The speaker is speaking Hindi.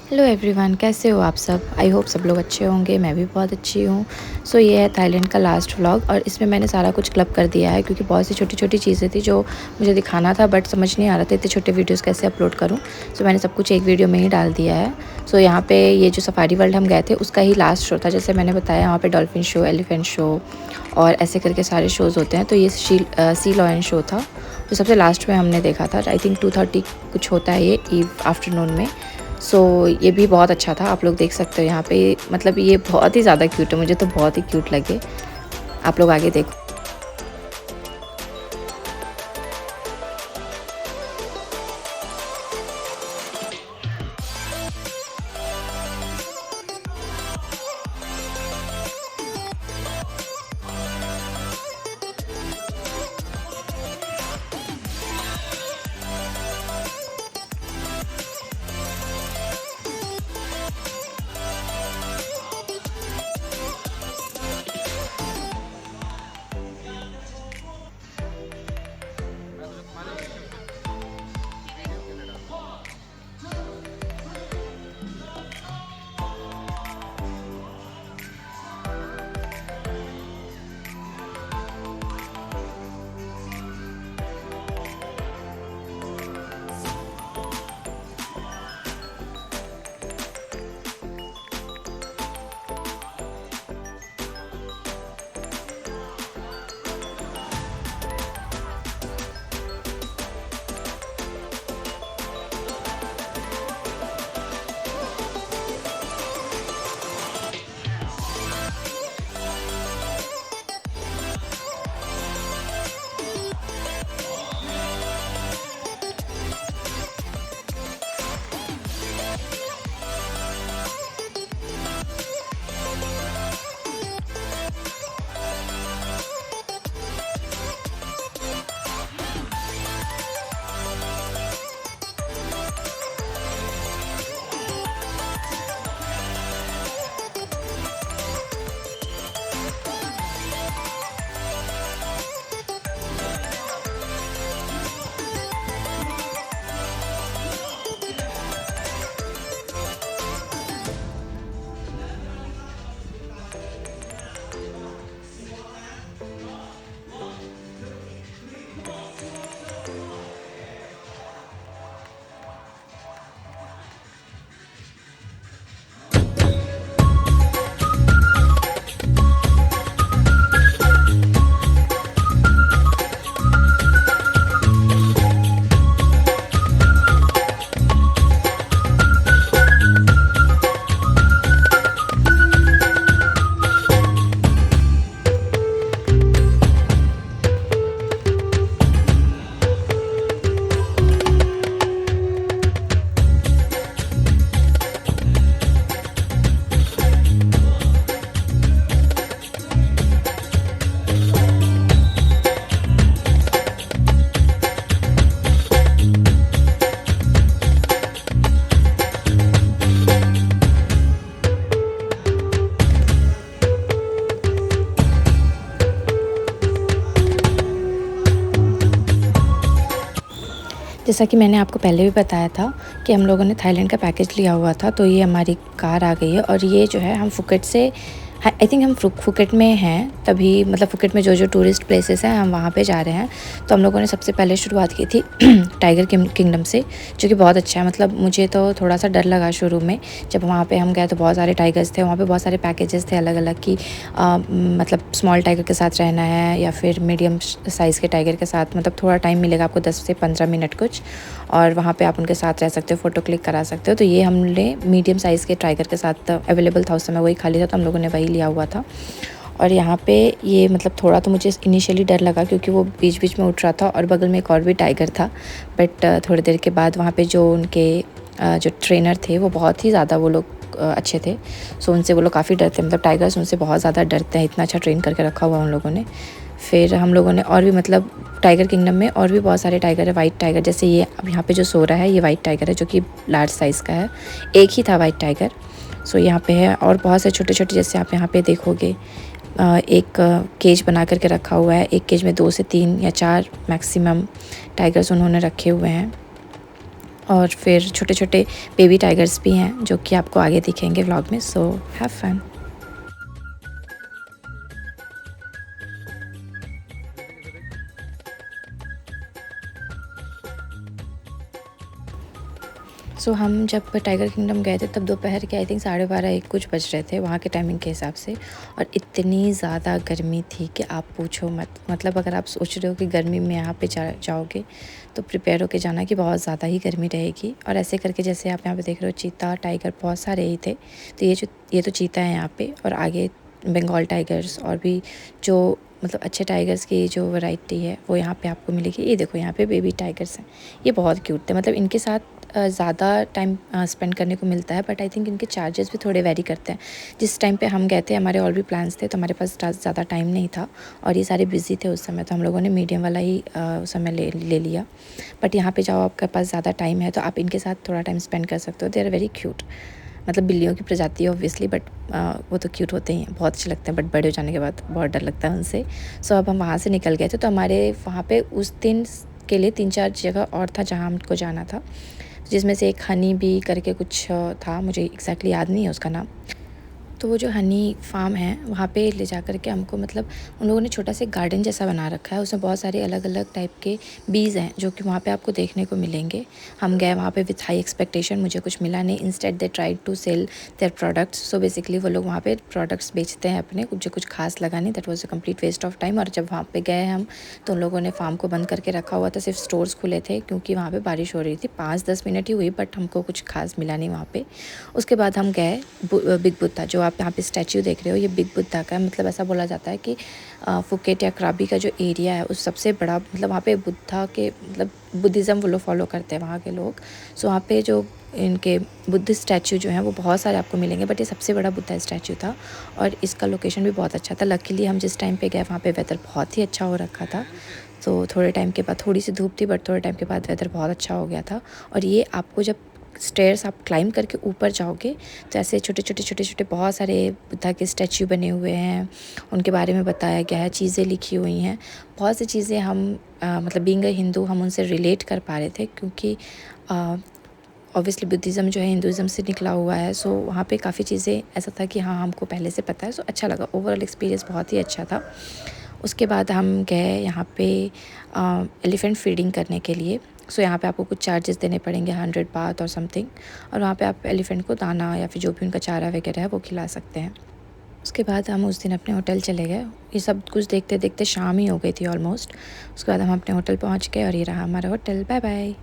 हेलो एवरीवन, कैसे हो आप सब। आई होप सब लोग अच्छे होंगे। मैं भी बहुत अच्छी हूँ। सो ये है थाईलैंड का लास्ट व्लॉग और इसमें मैंने सारा कुछ क्लब कर दिया है क्योंकि बहुत सी छोटी छोटी चीज़ें थी जो मुझे दिखाना था, बट समझ नहीं आ रहा था इतने छोटे वीडियोस कैसे अपलोड करूँ। सो मैंने सब कुछ एक वीडियो में ही डाल दिया है। सो यहाँ पे ये जो सफारी वर्ल्ड हम गए थे उसका ही लास्ट शो था। जैसे मैंने बताया, यहाँ पे डॉल्फिन शो, एलिफेंट शो और ऐसे करके सारे शोज़ होते हैं। तो ये सी लॉयन शो था जो सबसे लास्ट में हमने देखा था। आई थिंक 2:30 कुछ होता है ये ईव आफ्टरनून में। सो ये भी बहुत अच्छा था। आप लोग देख सकते हो यहाँ पे, मतलब ये बहुत ही ज़्यादा क्यूट है, मुझे तो बहुत ही क्यूट लगे। आप लोग आगे देखो। जैसा कि मैंने आपको पहले भी बताया था कि हम लोगों ने थाईलैंड का पैकेज लिया हुआ था, तो ये हमारी कार आ गई है और ये जो है हम फुकेट से, आई थिंक हम फुकेट में हैं तभी, मतलब फुकेट में जो जो टूरिस्ट प्लेसेस हैं हम वहाँ पे जा रहे हैं। तो हम लोगों ने सबसे पहले शुरुआत की थी टाइगर किंगडम से, जो कि बहुत अच्छा है। मतलब मुझे तो थोड़ा सा डर लगा शुरू में, जब वहाँ पे हम गए तो बहुत सारे टाइगर्स थे वहाँ पे, बहुत सारे पैकेजेस थे अलग अलग की, मतलब स्मॉल टाइगर के साथ रहना है या फिर मीडियम साइज़ के टाइगर के साथ। मतलब थोड़ा टाइम मिलेगा आपको, 10 से 15 मिनट कुछ, और वहाँ पे आप उनके साथ रह सकते हो, फ़ोटो क्लिक करा सकते हो। तो ये हमने मीडियम साइज़ के टाइगर के साथ अवेलेबल था उस समय, वही खाली था तो हम लोगों ने वही लिया हुआ था। और यहाँ पे ये मतलब थोड़ा तो मुझे इनिशियली डर लगा क्योंकि वो बीच बीच में उठ रहा था और बगल में एक और भी टाइगर था। बट थोड़ी देर के बाद वहाँ पे जो उनके जो ट्रेनर थे वो बहुत ही ज़्यादा, वो लोग अच्छे थे। सो उनसे वो लोग काफ़ी डरते, मतलब टाइगर्स उनसे बहुत ज़्यादा डरते हैं, इतना अच्छा ट्रेन करके रखा हुआ उन लोगों ने। फिर हम लोगों ने और भी, मतलब टाइगर किंगडम में और भी बहुत सारे टाइगर है। वाइट टाइगर, जैसे ये अब यहाँ पे जो सो रहा है ये वाइट टाइगर है जो कि लार्ज साइज़ का है। एक ही था वाइट टाइगर। सो यहाँ पे है और बहुत से छोटे छोटे, जैसे आप यहाँ पे देखोगे एक केज बना करके रखा हुआ है। एक केज में 2 से 3 या 4 मैक्सिमम टाइगर्स उन्होंने रखे हुए हैं। और फिर छोटे छोटे बेबी टाइगर्स भी हैं जो कि आपको आगे दिखेंगे व्लॉग में। So have fun. सो हम जब टाइगर किंगडम गए थे तब दोपहर के आई थिंक 12:30 1 कुछ बज रहे थे वहाँ के टाइमिंग के हिसाब से, और इतनी ज़्यादा गर्मी थी कि आप पूछो मत। मतलब अगर आप सोच रहे हो कि गर्मी में यहाँ पे जाओगे तो प्रिपेयर होके जाना कि बहुत ज़्यादा ही गर्मी रहेगी। और ऐसे करके जैसे आप यहाँ पे देख रहे हो चीता टाइगर बहुत सारे ही थे। तो ये तो चीता है यहाँ पे, और आगे बंगाल टाइगर्स और भी जो मतलब अच्छे टाइगर्स की जो वैरायटी है वो यहाँ पे आपको मिलेगी। ये देखो यहाँ पे बेबी टाइगर्स हैं, ये बहुत क्यूट थे। मतलब इनके साथ ज़्यादा टाइम स्पेंड करने को मिलता है, बट आई थिंक इनके चार्जेस भी थोड़े वेरी करते हैं। जिस टाइम पे हम गए थे हमारे और भी प्लान्स थे, तो हमारे पास ज़्यादा टाइम नहीं था और ये सारे बिज़ी थे उस समय, तो हम लोगों ने मीडियम वाला ही उस समय ले लिया। बट यहाँ पे जाओ आपके पास ज़्यादा टाइम है तो आप इनके साथ थोड़ा टाइम स्पेंड कर सकते हो। They are very cute. मतलब बिल्लियों की प्रजाति है ऑब्वियसली, बट वो तो क्यूट होते ही हैं, बहुत अच्छे लगते हैं, बट बड़े हो जाने के बाद बहुत डर लगता है उनसे। सो अब हम वहाँ से निकल गए थे, तो हमारे वहाँ पे उस दिन के लिए 3-4 जगह और था जहाँ हमको जाना था, जिसमें से एक हनी बी करके कुछ था, मुझे एग्जैक्टली याद नहीं है उसका नाम। तो वो जो हनी फार्म है वहाँ पे ले जा कर के हमको, मतलब उन लोगों ने छोटा सा गार्डन जैसा बना रखा है, उसमें बहुत सारे अलग अलग टाइप के बीज हैं जो कि वहाँ पे आपको देखने को मिलेंगे। हम गए वहाँ पे विथ हाई एक्सपेक्टेशन, मुझे कुछ मिला नहीं। Instead they tried to sell their products. So basically वो लोग वहाँ पे प्रोडक्ट्स बेचते हैं अपने, कुछ खास लगा नहीं। That was a complete waste of time. और जब वहाँ पे गए हम तो उन लोगों ने फार्म को बंद करके रखा हुआ था, सिर्फ स्टोर्स खुले थे क्योंकि वहाँ पे बारिश हो रही थी। 5-10 मिनट ही हुई, बट हमको कुछ खास मिला नहीं वहाँ पे। उसके बाद हम गए बिग बुद्धा, जो आप यहाँ पे स्टैच्यू देख रहे हो, ये बिग बुद्धा का है। मतलब ऐसा बोला जाता है कि फुकेट या क्राबी का जो एरिया है उस सबसे बड़ा, मतलब वहाँ पे बुद्धा के मतलब बुद्धिज़्म वो लोग फॉलो करते हैं वहाँ के लोग। सो वहाँ पे जो इनके बुद्ध स्टैचू जो हैं वो बहुत सारे आपको मिलेंगे, बट ये सबसे बड़ा बुद्धा स्टैचू था और इसका लोकेशन भी बहुत अच्छा था। लकीली हम जिस टाइम पे गए वहाँ पे वेदर बहुत ही अच्छा हो रखा था। तो थोड़े टाइम के बाद थोड़ी सी धूप थी, बट थोड़े टाइम के बाद वेदर बहुत अच्छा हो गया था। और ये आपको जब स्टेयर्स आप क्लाइंब करके ऊपर जाओगे तो ऐसे छोटे छोटे बहुत सारे बुद्धा के स्टैचू बने हुए हैं, उनके बारे में बताया गया है, चीज़ें लिखी हुई हैं। बहुत सी चीज़ें हम मतलब बीइंग अ हिंदू हम उनसे रिलेट कर पा रहे थे, क्योंकि ऑब्वियसली बुद्धिज़्म जो है हिंदुज़्म से निकला हुआ है। सो वहाँ पे काफ़ी चीज़ें ऐसा था कि हाँ हमको पहले से पता है। सो अच्छा लगा, ओवरऑल एक्सपीरियंस बहुत ही अच्छा था। उसके बाद हम गए यहाँ पे एलिफेंट फीडिंग करने के लिए। सो यहाँ पे आपको कुछ चार्जेस देने पड़ेंगे, 100 बात और समथिंग, और वहाँ पे आप एलिफेंट को दाना या फिर जो भी उनका चारा वगैरह है वो खिला सकते हैं। उसके बाद हम उस दिन अपने होटल चले गए। ये सब कुछ देखते देखते शाम ही हो गई थी ऑलमोस्ट। उसके बाद हम अपने होटल पहुँच गए और ये रहा हमारा होटल। Bye bye.